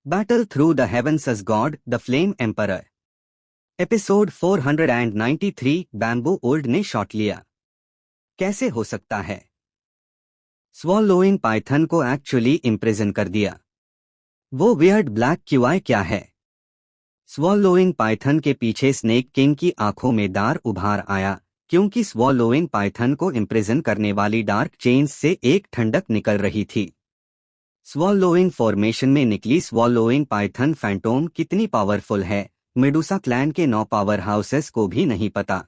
Battle Through the Heavens as God, the Flame Emperor. Episode 493 bamboo old ने shot लिया। कैसे हो सकता है? स्वॉलोइंग पाइथन को एक्चुअली इम्प्रिजन कर दिया। वो वियर्ड ब्लैक क्यूआई क्या है? स्वॉलोइंग पाइथन के पीछे स्नेक किंग की आंखों में दार उभार आया, क्योंकि स्वॉलोइंग पाइथन को इम्प्रिजन करने वाली डार्क चेन्स से एक ठंडक निकल रही थी। स्वॉलोइंग फॉर्मेशन में निकली स्वॉलोइंग पाइथन फैंटोम कितनी पावरफुल है, मेडुसा क्लैन के 9 पावर हाउसेस को भी नहीं पता।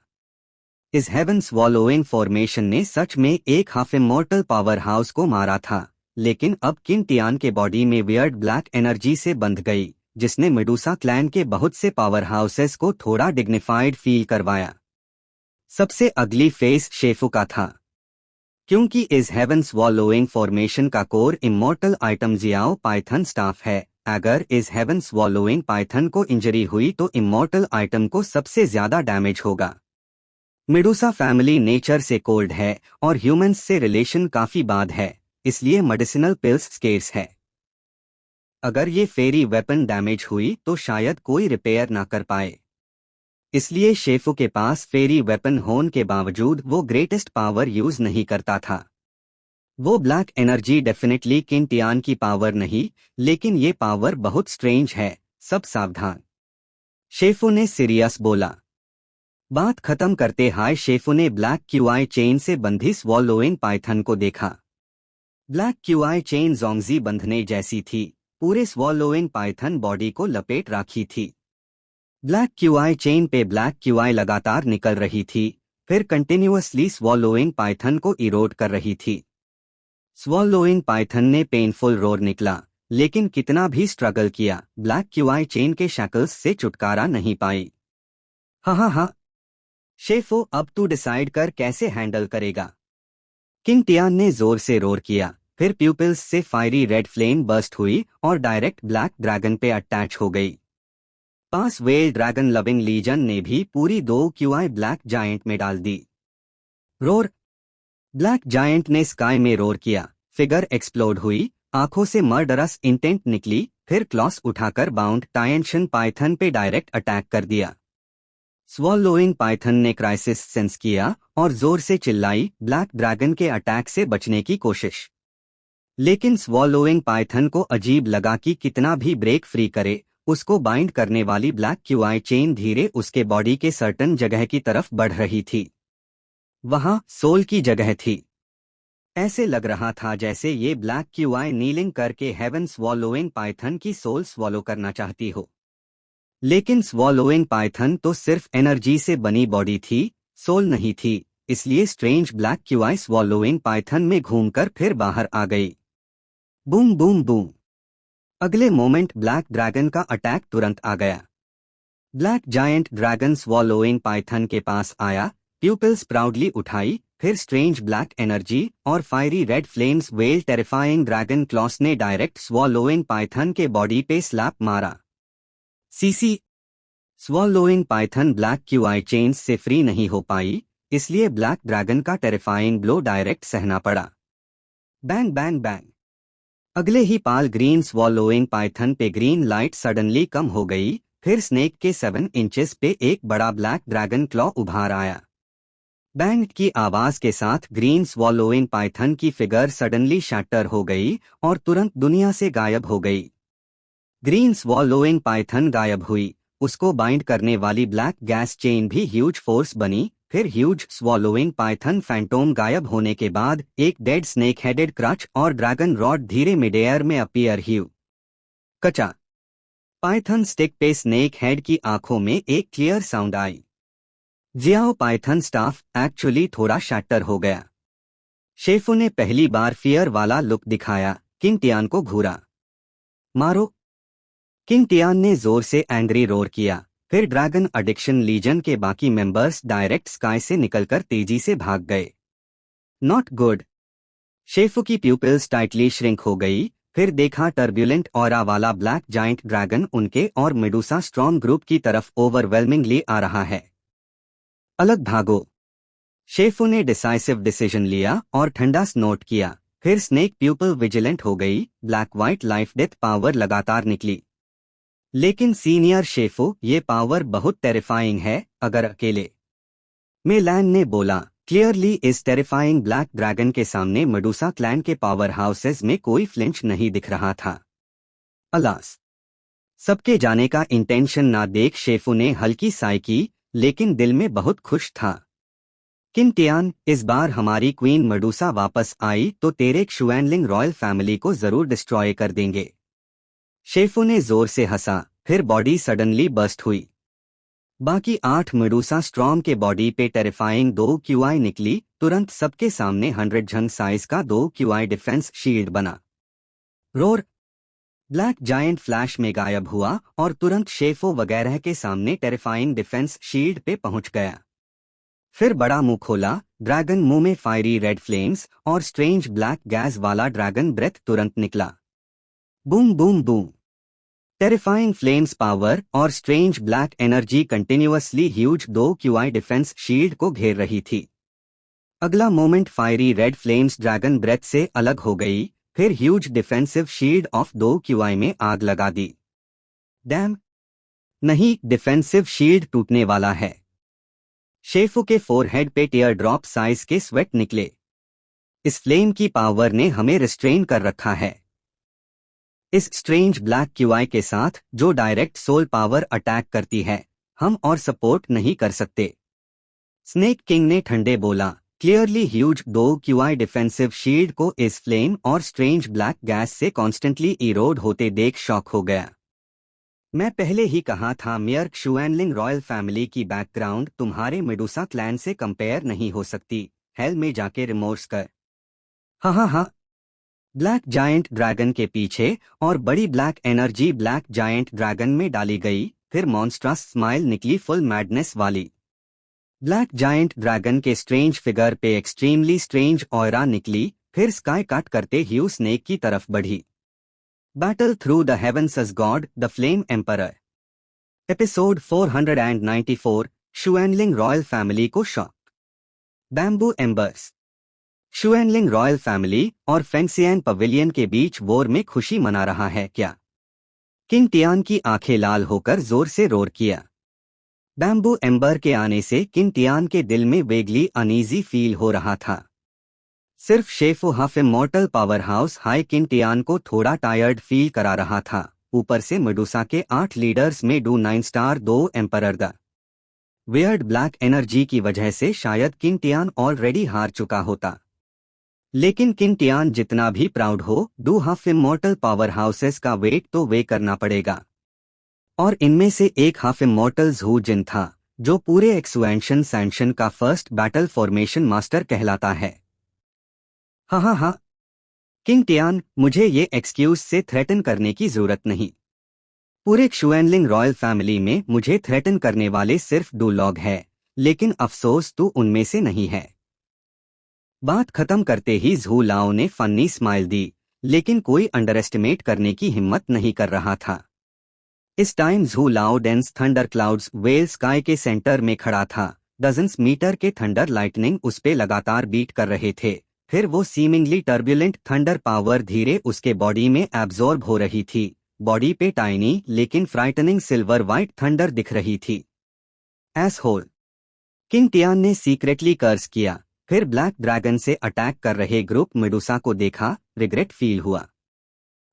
इस हेवन स्वॉलोइंग फॉर्मेशन ने सच में एक हाफ इमॉर्टल पावर हाउस को मारा था, लेकिन अब किंग टियान के बॉडी में वियर्ड ब्लैक एनर्जी से बंध गई, जिसने मेडुसा क्लैन के बहुत से पावर हाउसेस को थोड़ा डिग्निफाइड फील करवाया। सबसे अगली फेस शेफू का था, क्योंकि इस हेवन स्वॉलोइंग फॉर्मेशन का core immortal item Jiao python staff है। अगर इस हेवन स्वॉलोइंग पाइथन को इंजरी हुई तो इमॉर्टल आइटम को सबसे ज्यादा डैमेज होगा। मेडुसा फैमिली नेचर से कोल्ड है और ह्यूमंस से रिलेशन काफी बाद है, इसलिए मेडिसिनल पिल्स स्केर्स है। अगर ये फेरी वेपन डैमेज हुई तो शायद कोई रिपेयर ना कर पाए, इसलिए शेफू के पास फेरी वेपन होने के बावजूद वो ग्रेटेस्ट पावर यूज नहीं करता था। वो black energy definitely king Tian की पावर नहीं, लेकिन ये पावर बहुत स्ट्रेंज है, सब सावधान। शेफू ने सीरियस बोला। बात खत्म करते हाय शेफू ने ब्लैक क्यूआई चेन से बंधी स्वॉलोइंग पाइथन को देखा। ब्लैक क्यूआई चेन जोंगजी बंधने जैसी थी, पूरे स्वॉलोइंग पाइथन बॉडी को लपेट रखी थी। ब्लैक क्यूआई चेन पे ब्लैक क्यूआई लगातार निकल रही थी, फिर कंटिन्यूअसली स्वॉलोइंग पाइथन को इरोड कर रही थी। स्वॉलोइंग पाइथन ने पेनफुल रोर निकला, लेकिन कितना भी स्ट्रगल किया, ब्लैक क्यूआई चेन के शैकल्स से छुटकारा नहीं पाई। हा, शेफो अब तू डिसाइड कर कैसे हैंडल करेगा। किंग टियान ने जोर से रोर किया, फिर प्यूपिल्स से फायरी रेड फ्लेम बर्स्ट हुई और डायरेक्ट ब्लैक ड्रैगन पे अटैच हो गई। पास वेल ड्रैगन लविंग लीजन ने भी पूरी 2 क्यूआई ब्लैक जायंट में डाल दी। रोर। ब्लैक जायंट ने स्काई में रोर किया, फिगर एक्सप्लोड हुई, आंखों से मर्डरस इंटेंट निकली, फिर क्लॉस उठाकर बाउंड टायंशन पाइथन पे डायरेक्ट अटैक कर दिया। स्वॉलोइंग पाइथन ने क्राइसिस सेंस किया और जोर से चिल्लाई, ब्लैक ड्रैगन के अटैक से बचने की कोशिश। लेकिन स्वॉलोइंग पाइथन को अजीब लगा कि कितना भी ब्रेक फ्री करे, उसको बाइंड करने वाली ब्लैक क्यूआई चेन धीरे उसके बॉडी के सर्टन जगह की तरफ बढ़ रही थी। वहां सोल की जगह थी। ऐसे लग रहा था जैसे ये ब्लैक क्यूआई नीलिंग करके हेवन स्वॉलोइंग पाइथन की सोल स्वॉलो करना चाहती हो। लेकिन स्वॉलोइंग पाइथन तो सिर्फ एनर्जी से बनी बॉडी थी, सोल नहीं थी, इसलिए strange black qi swallowing python में घूमकर फिर बाहर आ गई। Boom boom boom. अगले मोमेंट ब्लैक ड्रैगन का अटैक तुरंत आ गया। Black giant dragon swallowing python के पास आया, प्यूपिल्स प्राउडली उठाई, फिर स्ट्रेंज ब्लैक एनर्जी और fiery red flames well terrifying dragon claws ने डायरेक्ट स्वॉलोइंग पाइथन के बॉडी पे स्लैप मारा। सीसी। Swallowing python black qi chains से फ्री नहीं हो पाई, इसलिए ब्लैक ड्रैगन का टेरिफाइंग ब्लो डायरेक्ट सहना पड़ा। Bang bang bang. अगले ही पाल ग्रीन स्वॉलोइंग पाइथन पे ग्रीन लाइट सडनली कम हो गई, फिर स्नेक के 7 इंचेस पे एक बड़ा ब्लैक ड्रैगन क्लॉ उभार आया। बैंग की आवाज के साथ ग्रीन स्वॉलोइंग पाइथन की फिगर सडनली शैटर हो गई और तुरंत दुनिया से गायब हो गई। ग्रीन स्वॉलोइंग पाइथन गायब हुई, उसको बाइंड करने वाली ब्लैक गैस चेन भी ह्यूज फोर्स बनी, फिर ह्यूज स्वॉलोइंग पाइथन फैंटोम गायब होने के बाद एक डेड स्नेक हेडेड क्रच और ड्रैगन रॉड धीरे मिड एयर में अपीयर ह्यू। कचा। पाइथन स्टिक पे स्नेक हेड की आंखों में एक क्लियर साउंड आई। जियाओ पाइथन स्टाफ एक्चुअली थोड़ा शैटर हो गया। शेफू ने पहली बार फियर वाला लुक दिखाया, किंग टियान को घूरा। मारो। किंग टियान ने जोर से एंग्री रोर किया, फिर ड्रैगन एडिक्शन लीजन के बाकी मेंबर्स डायरेक्ट स्काई से निकलकर तेजी से भाग गए। Not good. शेफू की प्यूपिल्स टाइटली श्रिंक हो गई, फिर देखा टर्ब्यूलेंट ऑरा वाला ब्लैक जाइंट ड्रैगन उनके और मेडुसा स्ट्रॉन्ग ग्रुप की तरफ ओवरवेलमिंगली आ रहा है। अलग भागो। शेफू ने डिसाइसिव डिसीजन लिया और ठंडा स्नोट किया, फिर स्नेक प्यूपल विजिलेंट हो गई, black white life death power लगातार निकली। लेकिन सीनियर शेफो, ये पावर बहुत टेरिफाइंग है अगर अकेले। मेलैन ने बोला, क्लियरली इस टेरिफाइंग ब्लैक ड्रैगन के सामने मेडुसा क्लैन के पावर हाउसेस में कोई फ्लिंच नहीं दिख रहा था। अलास, सबके जाने का इंटेंशन ना देख शेफू ने हल्की साई की, लेकिन दिल में बहुत खुश था। किंटियान, इस बार हमारी क्वीन मेडुसा वापस आई तो तेरे क्षुएनलिंग रॉयल फैमिली को जरूर डिस्ट्रॉय कर देंगे। शेफू ने जोर से हंसा, फिर बॉडी सडनली बस्ट हुई। बाकी 8 मेडुसा स्ट्रॉम के बॉडी पे टेरिफाइंग 2 क्यूआई निकली। तुरंत सबके सामने 100 जंग साइज का 2 क्यूआई डिफेंस शील्ड बना। रोर, ब्लैक जायंट फ्लैश में गायब हुआ और तुरंत शेफो वगैरह के सामने टेरिफाइंग डिफेंस शील्ड पे पहुंच गया। फिर बड़ा मुंह खोला, ड्रैगन मुंह में फायरी रेड फ्लेम्स और स्ट्रेंज ब्लैक गैस वाला ड्रैगन ब्रेथ तुरंत निकला। Boom boom boom, terrifying flames power और strange black energy continuously huge 2 qi defense shield को घेर रही थी। अगला moment fiery red flames dragon breath से अलग हो गई, फिर huge defensive shield of 2 qi में आग लगा दी। डैम, नहीं, डिफेंसिव शील्ड टूटने वाला है। शेफू के फोरहेड पे टीयर ड्रॉप साइज के स्वेट निकले। इस फ्लेम की पावर ने हमें रिस्ट्रेन कर रखा है। इस स्ट्रेंज ब्लैक क्यूआई के साथ जो डायरेक्ट सोल पावर अटैक करती है, हम और सपोर्ट नहीं कर सकते। स्नेक किंग ने ठंडे बोला, clearly huge 2 QI defensive shield को इस फ्लेम और स्ट्रेंज ब्लैक गैस से कॉन्स्टेंटली इरोड होते देख शॉक हो गया। मैं पहले ही कहा था मेयर क्षुएनलिंग रॉयल फैमिली की बैकग्राउंड तुम्हारे मेडुसा क्लैन से कंपेयर नहीं हो सकती। हेल में जाके रिमोर्स कर। हाँ, ब्लैक जायंट ड्रैगन के पीछे और बड़ी black energy black giant dragon में डाली गई। फिर मॉन्स्ट्रस स्माइल निकली, फुल मैडनेस वाली। ब्लैक जायंट ड्रैगन के स्ट्रेंज फिगर पे एक्सट्रीमली स्ट्रेंज ऑयरा निकली, फिर स्काई कट करते ह्यू स्नेक की तरफ बढ़ी। Battle through the heavens as god, the flame emperor. Episode 494, Xuanling royal family को shock. Bamboo embers. Xuanling royal family और फेंगसियन पवेलियन के बीच वॉर में खुशी मना रहा है क्या? किंग टियान की आंखें लाल होकर जोर से रोर किया। बैम्बू एम्बर के आने से किंग टियान के दिल में वेगली अनईजी फील हो रहा था। सिर्फ शेफो half immortal power house high king Tian को थोड़ा टायर्ड फील करा रहा था। ऊपर से मेडुसा के 8 लीडर्स में 9 star 2 emperor the weird black energy की वजह से शायद किंग टियान ऑलरेडी हार चुका होता। लेकिन किंग टियान जितना भी प्राउड हो, 2 हाफ इमॉर्टल पावर हाउसेस का वेट तो वे करना पड़ेगा। और इनमें से एक हाफ इमॉर्टल ज़ू जिन था, जो पूरे एक्सपेंशन सैंक्शन का फर्स्ट बैटल फॉर्मेशन मास्टर कहलाता है। हाँ, किंग टियान, मुझे ये एक्सक्यूज से थ्रेटन करने की जरूरत नहीं। पूरे क्षुएनलिंग रॉयल फैमिली में मुझे थ्रेटन करने वाले सिर्फ 2 लोग हैं, लेकिन अफसोस तू उनमें से नहीं है। बात खत्म करते ही झू लाओ ने फन्नी स्माइल दी, लेकिन कोई अंडरएस्टिमेट करने की हिम्मत नहीं कर रहा था। इस टाइम झू लाओ dense thunder clouds well sky के सेंटर में खड़ा था। डजन्स मीटर के थंडर लाइटनिंग उस पे लगातार बीट कर रहे थे। फिर वो सीमिंगली टर्बुलेंट थंडर पावर धीरे उसके बॉडी में एब्जॉर्ब हो रही थी। बॉडी पे टाइनी लेकिन फ्राइटनिंग सिल्वर वाइट थंडर दिख रही थी। एसहोल, किंग टियान ने सीक्रेटली कर्स किया। फिर ब्लैक ड्रैगन से अटैक कर रहे ग्रुप मेडुसा को देखा, रिग्रेट फील हुआ।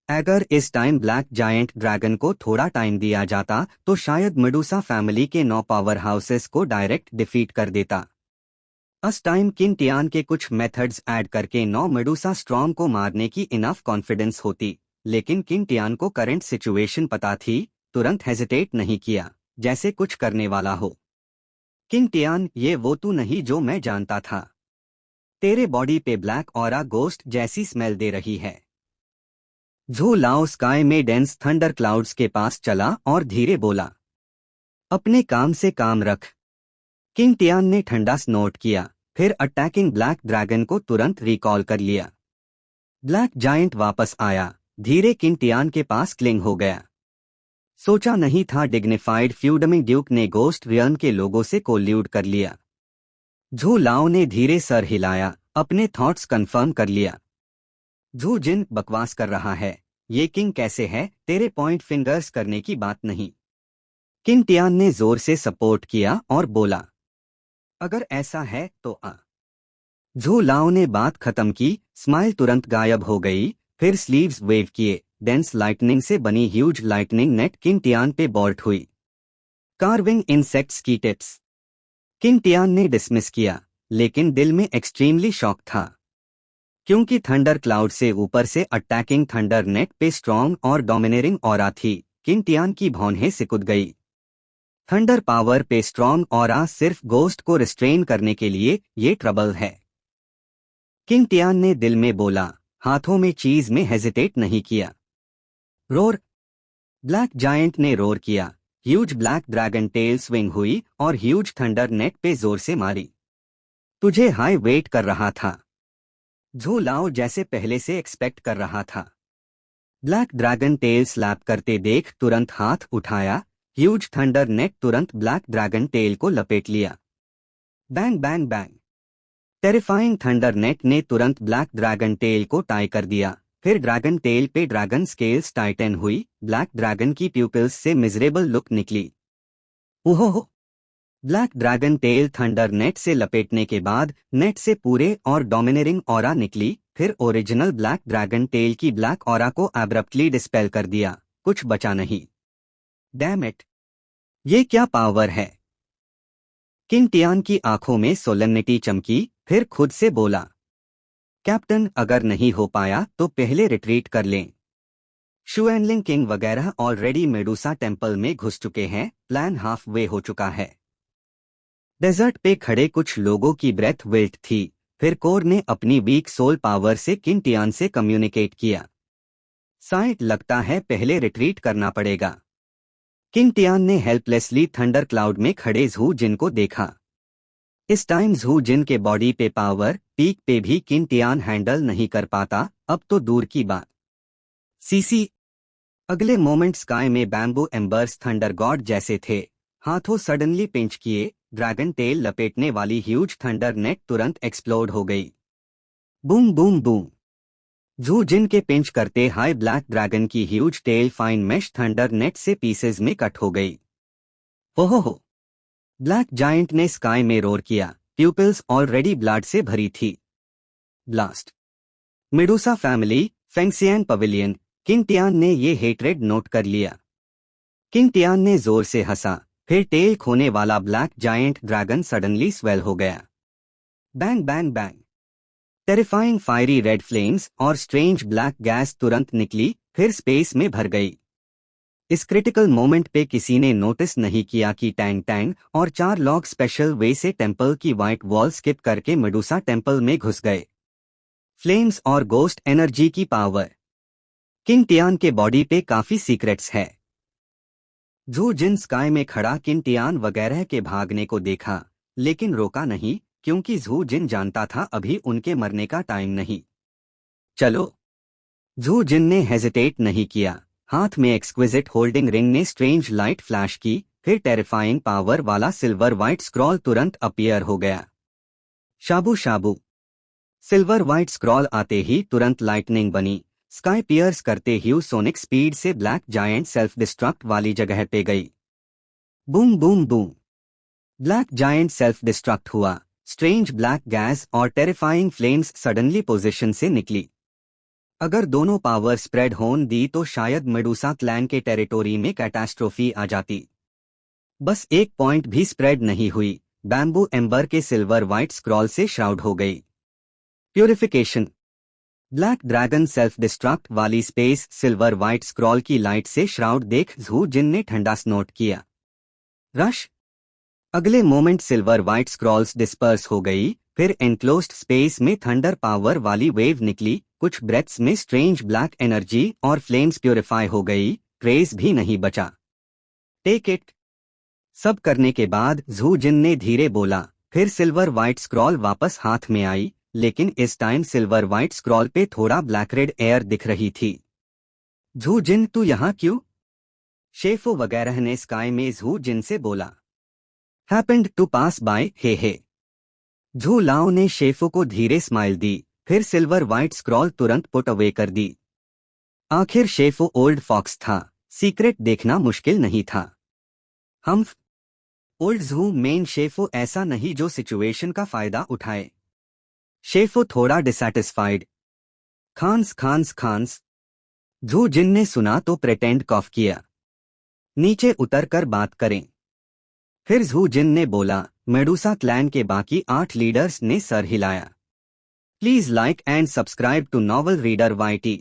अगर इस टाइम ब्लैक जायंट ड्रैगन को थोड़ा टाइम दिया जाता तो शायद मेडुसा फैमिली के 9 पावर हाउसेस को डायरेक्ट डिफीट कर देता। उस टाइम किंग टियान के कुछ मेथड्स ऐड करके 9 मेडुसा स्ट्रॉम को मारने की इनफ कॉन्फिडेंस होती, लेकिन किंग टियान को करंट सिचुएशन पता थी, तुरंत हेजिटेट नहीं किया, जैसे कुछ करने वाला हो। किंग टियान, ये वो तू नहीं जो मैं जानता था। तेरे बॉडी पे ब्लैक ऑरा गोस्ट जैसी स्मेल दे रही है। झू लाओ स्काई में डेंस थंडर क्लाउड्स के पास चला और धीरे बोला, अपने काम से काम रख। किंग टियान ने ठंडा स्नोट किया, फिर अटैकिंग ब्लैक ड्रैगन को तुरंत रिकॉल कर लिया। ब्लैक जायंट वापस आया, धीरे किंग टियान के पास क्लिंग हो गया। सोचा नहीं था डिग्निफाइड फ्यूडमिंग ड्यूक ने गोस्ट रियल्म के लोगों से कोल्यूड कर लिया। झू लाओ ने धीरे सर हिलाया, अपने थॉट्स कंफर्म कर लिया। झू जिन बकवास कर रहा है, ये किंग कैसे है, तेरे पॉइंट फिंगर्स करने की बात नहीं। किंग टियान ने जोर से सपोर्ट किया और बोला, अगर ऐसा है तो झू लाओ ने बात खत्म की, स्माइल तुरंत गायब हो गई, फिर स्लीव्स वेव किए, डेंस लाइटनिंग से बनी huge lightning net king Tian पे बोल्ट हुई। कार्विंग इंसेक्ट्स की टिप्स। किंग टियान ने डिसमिस किया, लेकिन दिल में एक्सट्रीमली शॉक था, क्योंकि थंडर क्लाउड से ऊपर से अटैकिंग थंडर नेट पे स्ट्रॉन्ग और डोमिनेटिंग ऑरा थी। किंग टियान की भौंहें सिकुड़ गई। थंडर पावर पे स्ट्रॉन्ग ऑरा सिर्फ गोस्ट को रिस्ट्रेन करने के लिए, ये ट्रबल है। किंग टियान ने दिल में बोला, हाथों में चीज में हेजिटेट नहीं किया। रोर। ब्लैक जायंट ने रोर किया, huge black dragon tell swing हुई और ह्यूज थंडर नेट पे जोर से मारी। तुझे हाई वेट कर रहा था, झू लाओ जैसे पहले से एक्सपेक्ट कर रहा था। ब्लैक ड्रैगन टेल स्लैप करते देख तुरंत हाथ उठाया, ह्यूज थंडर नेट तुरंत ब्लैक ड्रैगन टेल को लपेट लिया। Bang bang bang. Terrifying thunder net ने तुरंत ब्लैक ड्रैगन टेल को टाई कर दिया, फिर ड्रैगन टेल पे ड्रैगन स्केल्स टाइटन हुई, ब्लैक ड्रैगन की प्यूपिल्स से मिजरेबल लुक निकली। ओहो। Black dragon tell thunder net से लपेटने के बाद नेट से पूरे और डोमिनेटिंग ऑरा निकली, फिर ओरिजिनल ब्लैक ड्रैगन टेल की ब्लैक ऑरा को एब्रप्टली डिस्पेल कर दिया, कुछ बचा नहीं। डैम इट, ये क्या पावर है। किंग टियान की आंखों में सोलेनिटी चमकी, फिर खुद से बोला, कैप्टन अगर नहीं हो पाया तो पहले रिट्रीट कर लें। शुएनलिंग किंग वगैरह ऑलरेडी मेडुसा टेम्पल में घुस चुके हैं, प्लान हाफ वे हो चुका है। डेजर्ट पे खड़े कुछ लोगों की ब्रेथ विल्ट थी, फिर कोर ने अपनी वीक सोल पावर से किंग टियान से कम्युनिकेट किया। साइट लगता है पहले रिट्रीट करना पड़ेगा। किंग टियान ने हेल्पलेसली थंडर क्लाउड में खड़े झू जिन को देखा। इस टाइम झू जिन के बॉडी पे पावर पीक पे भी किंग टियान हैंडल नहीं कर पाता, अब तो दूर की बात। सीसी। अगले मोमेंट स्काई में बैम्बू एम्बर्स थंडर गॉड जैसे थे, हाथों सडनली पिंच किए, ड्रैगन टेल लपेटने वाली ह्यूज थंडर नेट तुरंत एक्सप्लोड हो गई। Boom boom boom. Zhu Jin के पिंच करते हाई ब्लैक ड्रैगन की huge tail fine mesh thunder net से पीसेज में कट हो गई। ओहो। ब्लैक जायंट ने स्काई में रोर किया, प्यूपिल्स ऑलरेडी ब्लड से भरी थी। Blast. Medusa family, फेंगसियन pavilion. King Tian ने ये हेट्रेड नोट कर लिया। किंग टियान ने जोर से हंसा, फिर टेल खोने वाला black giant dragon suddenly swell हो गया। Bang bang bang. Terrifying fiery red flames और स्ट्रेंज ब्लैक गैस तुरंत निकली, फिर स्पेस में भर गई। इस क्रिटिकल मोमेंट पे किसी ने नोटिस नहीं किया कि टैंग टैंग और 4 लॉग स्पेशल वे से टेम्पल की व्हाइट वॉल स्किप करके मेडुसा टेम्पल में घुस गए। फ्लेम्स और गोस्ट एनर्जी की पावर। किंग टियान के बॉडी पे काफी सीक्रेट्स है। झू जिन स्काई में खड़ा किंग टियान वगैरह के भागने को देखा, लेकिन रोका नहीं, क्योंकि झू जिन जानता था अभी उनके मरने का टाइम नहीं। चलो। झू जिन ने हेजिटेट नहीं किया, हाथ में एक्सक्विजिट होल्डिंग रिंग ने स्ट्रेंज लाइट फ्लैश की, फिर टेरिफाइंग पावर वाला सिल्वर व्हाइट स्क्रॉल तुरंत अपीयर हो गया। शाबू शाबू। सिल्वर व्हाइट स्क्रॉल आते ही तुरंत लाइटनिंग बनी, स्काई पियर्स करते ह्यू सोनिक स्पीड से ब्लैक जायंट सेल्फ डिस्ट्रक्ट वाली जगह पे गई। Boom boom boom. Black giant self destruct हुआ, स्ट्रेंज ब्लैक गैस और टेरिफाइंग फ्लेम्स सडनली पोजीशन से निकली। अगर दोनों पावर स्प्रेड होन दी तो शायद मेडुसा क्लैन के टेरिटोरी में कैटास्ट्रोफी आ जाती। बस एक पॉइंट भी स्प्रेड नहीं हुई, बैम्बू एम्बर के सिल्वर व्हाइट स्क्रॉल से श्राउड हो गई। Purification. Black dragon self destruct वाली स्पेस सिल्वर व्हाइट स्क्रॉल की लाइट से श्राउड देख झू जिन ने ठंडा स्नोट किया। रश। अगले moment silver white scrolls disperse हो गई, फिर एनक्लोज्ड स्पेस में थंडर पावर वाली वेव निकली, कुछ ब्रेथ्स में स्ट्रेंज ब्लैक एनर्जी और फ्लेम्स प्यूरिफाई हो गई, ट्रेस भी नहीं बचा। Take it. सब करने के बाद झू जिन ने धीरे बोला, फिर सिल्वर व्हाइट स्क्रॉल वापस हाथ में आई, लेकिन इस टाइम सिल्वर व्हाइट स्क्रॉल पे थोड़ा ब्लैक रेड एयर दिख रही थी। झू जिन तू यहाँ क्यों? शेफो वगैरह ने स्काई में झू जिन से बोला। हैपेंड टू पास बाय, हे हे। झू लाओ ने शेफो को धीरे स्माइल दी, फिर सिल्वर वाइट स्क्रॉल तुरंत पुट अवे कर दी। आखिर शेफो ओल्ड फॉक्स था, सीक्रेट देखना मुश्किल नहीं था। हम ओल्ड जू मेन शेफो ऐसा नहीं जो सिचुएशन का फायदा उठाए। शेफो थोड़ा डिसैटिस्फाइड। खान्स खान्स खान्स। जू जिन ने सुना तो प्रेटेंड कॉफ किया। नीचे उतर कर बात करें। फिर जू जिन ने बोला, मेडूसा क्लैन के बाकी 8 लीडर्स ने सर हिलाया। Please like and subscribe to novel reader YT।